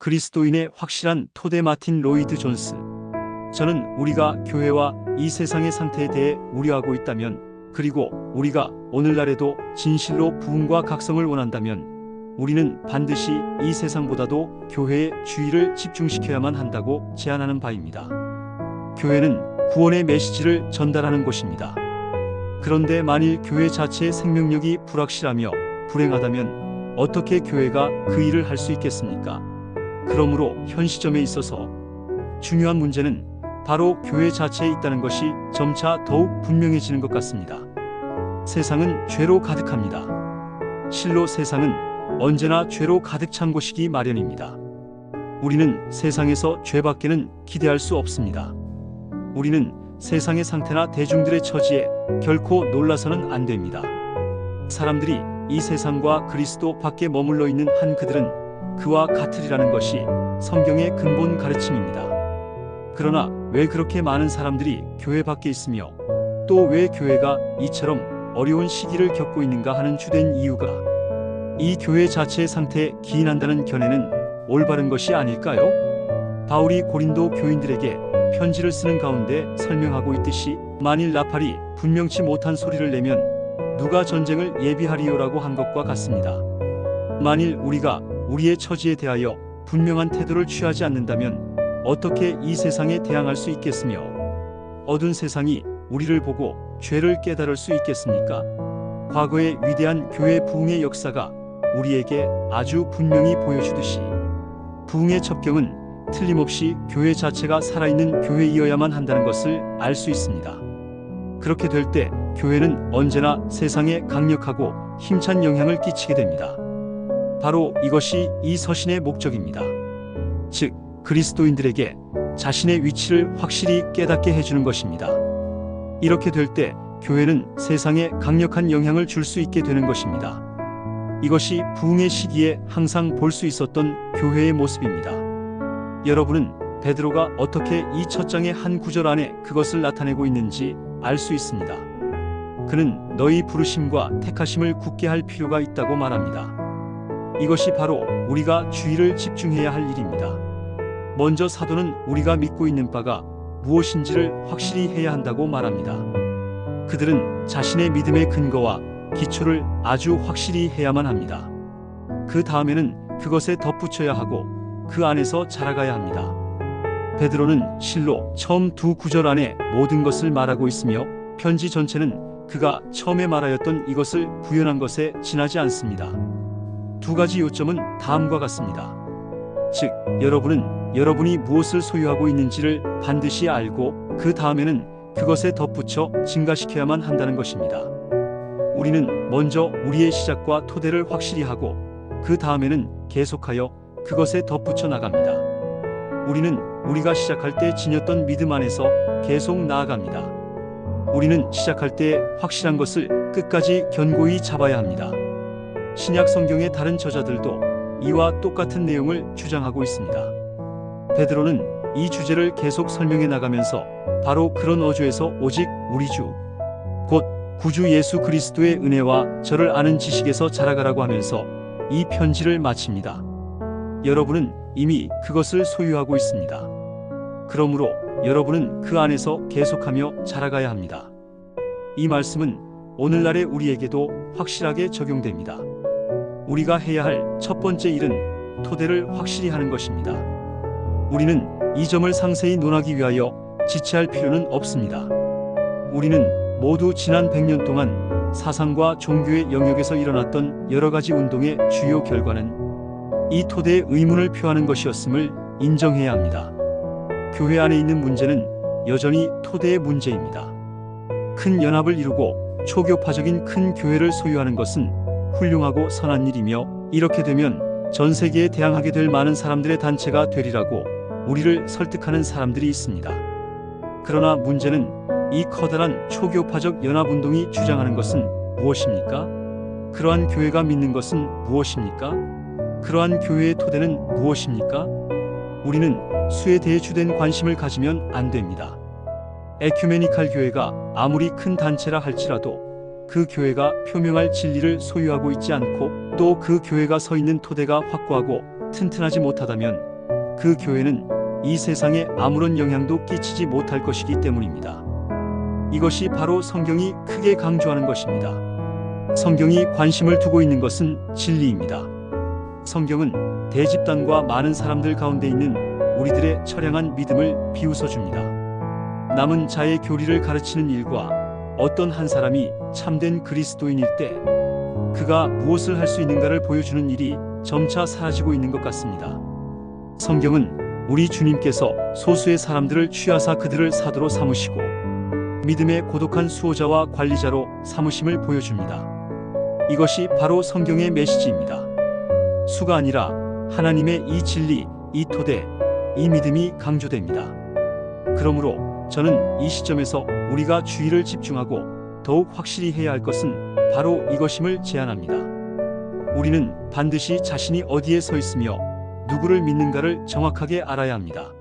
그리스도인의 확실한 토대. 마틴 로이드 존스. 저는 우리가 교회와 이 세상의 상태에 대해 우려하고 있다면, 그리고 우리가 오늘날에도 진실로 부흥과 각성을 원한다면 우리는 반드시 이 세상보다도 교회에 주의를 집중시켜야만 한다고 제안하는 바입니다. 교회는 구원의 메시지를 전달하는 곳입니다. 그런데 만일 교회 자체의 생명력이 불확실하며 불행하다면 어떻게 교회가 그 일을 할 수 있겠습니까? 그러므로 현 시점에 있어서 중요한 문제는 바로 교회 자체에 있다는 것이 점차 더욱 분명해지는 것 같습니다. 세상은 죄로 가득합니다. 실로 세상은 언제나 죄로 가득 찬 곳이기 마련입니다. 우리는 세상에서 죄밖에는 기대할 수 없습니다. 우리는 세상의 상태나 대중들의 처지에 결코 놀라서는 안 됩니다. 사람들이 이 세상과 그리스도 밖에 머물러 있는 한 그들은 그와 같으리라는 것이 성경의 근본 가르침입니다. 그러나 왜 그렇게 많은 사람들이 교회 밖에 있으며 또 왜 교회가 이처럼 어려운 시기를 겪고 있는가 하는 주된 이유가 이 교회 자체의 상태에 기인한다는 견해는 올바른 것이 아닐까요? 바울이 고린도 교인들에게 편지를 쓰는 가운데 설명하고 있듯이 만일 나팔이 분명치 못한 소리를 내면 누가 전쟁을 예비하리요라고 한 것과 같습니다. 만일 우리가 우리의 처지에 대하여 분명한 태도를 취하지 않는다면 어떻게 이 세상에 대항할 수 있겠으며 어두운 세상이 우리를 보고 죄를 깨달을 수 있겠습니까? 과거의 위대한 교회 부흥의 역사가 우리에게 아주 분명히 보여주듯이 부흥의 첩경은 틀림없이 교회 자체가 살아있는 교회이어야만 한다는 것을 알 수 있습니다. 그렇게 될 때 교회는 언제나 세상에 강력하고 힘찬 영향을 끼치게 됩니다. 바로 이것이 이 서신의 목적입니다. 즉, 그리스도인들에게 자신의 위치를 확실히 깨닫게 해주는 것입니다. 이렇게 될 때 교회는 세상에 강력한 영향을 줄 수 있게 되는 것입니다. 이것이 부흥의 시기에 항상 볼 수 있었던 교회의 모습입니다. 여러분은 베드로가 어떻게 이 첫 장의 한 구절 안에 그것을 나타내고 있는지 알 수 있습니다. 그는 너희 부르심과 택하심을 굳게 할 필요가 있다고 말합니다. 이것이 바로 우리가 주의를 집중해야 할 일입니다. 먼저 사도는 우리가 믿고 있는 바가 무엇인지를 확실히 해야 한다고 말합니다. 그들은 자신의 믿음의 근거와 기초를 아주 확실히 해야만 합니다. 그 다음에는 그것에 덧붙여야 하고 그 안에서 자라가야 합니다. 베드로는 실로 처음 두 구절 안에 모든 것을 말하고 있으며 편지 전체는 그가 처음에 말하였던 이것을 구현한 것에 지나지 않습니다. 두 가지 요점은 다음과 같습니다. 즉, 여러분은 여러분이 무엇을 소유하고 있는지를 반드시 알고 그 다음에는 그것에 덧붙여 증가시켜야만 한다는 것입니다. 우리는 먼저 우리의 시작과 토대를 확실히 하고 그 다음에는 계속하여 그것에 덧붙여 나갑니다. 우리는 우리가 시작할 때 지녔던 믿음 안에서 계속 나아갑니다. 우리는 시작할 때 확실한 것을 끝까지 견고히 잡아야 합니다. 신약 성경의 다른 저자들도 이와 똑같은 내용을 주장하고 있습니다. 베드로는 이 주제를 계속 설명해 나가면서 바로 그런 어조에서 오직 우리 주, 곧 구주 예수 그리스도의 은혜와 저를 아는 지식에서 자라가라고 하면서 이 편지를 마칩니다. 여러분은 이미 그것을 소유하고 있습니다. 그러므로 여러분은 그 안에서 계속하며 자라가야 합니다. 이 말씀은 오늘날의 우리에게도 확실하게 적용됩니다. 우리가 해야 할 첫 번째 일은 토대를 확실히 하는 것입니다. 우리는 이 점을 상세히 논하기 위하여 지체할 필요는 없습니다. 우리는 모두 지난 100년 동안 사상과 종교의 영역에서 일어났던 여러 가지 운동의 주요 결과는 이 토대의 의문을 표하는 것이었음을 인정해야 합니다. 교회 안에 있는 문제는 여전히 토대의 문제입니다. 큰 연합을 이루고 초교파적인 큰 교회를 소유하는 것은 훌륭하고 선한 일이며 이렇게 되면 전 세계에 대항하게 될 많은 사람들의 단체가 되리라고 우리를 설득하는 사람들이 있습니다. 그러나 문제는 이 커다란 초교파적 연합운동이 주장하는 것은 무엇입니까? 그러한 교회가 믿는 것은 무엇입니까? 그러한 교회의 토대는 무엇입니까? 우리는 수에 대해 주된 관심을 가지면 안 됩니다. 에큐메니칼 교회가 아무리 큰 단체라 할지라도 그 교회가 표명할 진리를 소유하고 있지 않고 또 그 교회가 서 있는 토대가 확고하고 튼튼하지 못하다면 그 교회는 이 세상에 아무런 영향도 끼치지 못할 것이기 때문입니다. 이것이 바로 성경이 크게 강조하는 것입니다. 성경이 관심을 두고 있는 것은 진리입니다. 성경은 대집단과 많은 사람들 가운데 있는 우리들의 처량한 믿음을 비웃어 줍니다. 남은 자의 교리를 가르치는 일과 어떤 한 사람이 참된 그리스도인일 때 그가 무엇을 할 수 있는가를 보여주는 일이 점차 사라지고 있는 것 같습니다. 성경은 우리 주님께서 소수의 사람들을 취하사 그들을 사도로 삼으시고 믿음의 고독한 수호자와 관리자로 삼으심을 보여줍니다. 이것이 바로 성경의 메시지입니다. 수가 아니라 하나님의 이 진리, 이 토대, 이 믿음이 강조됩니다. 그러므로 저는 이 시점에서 우리가 주의를 집중하고 더욱 확실히 해야 할 것은 바로 이것임을 제안합니다. 우리는 반드시 자신이 어디에 서 있으며 누구를 믿는가를 정확하게 알아야 합니다.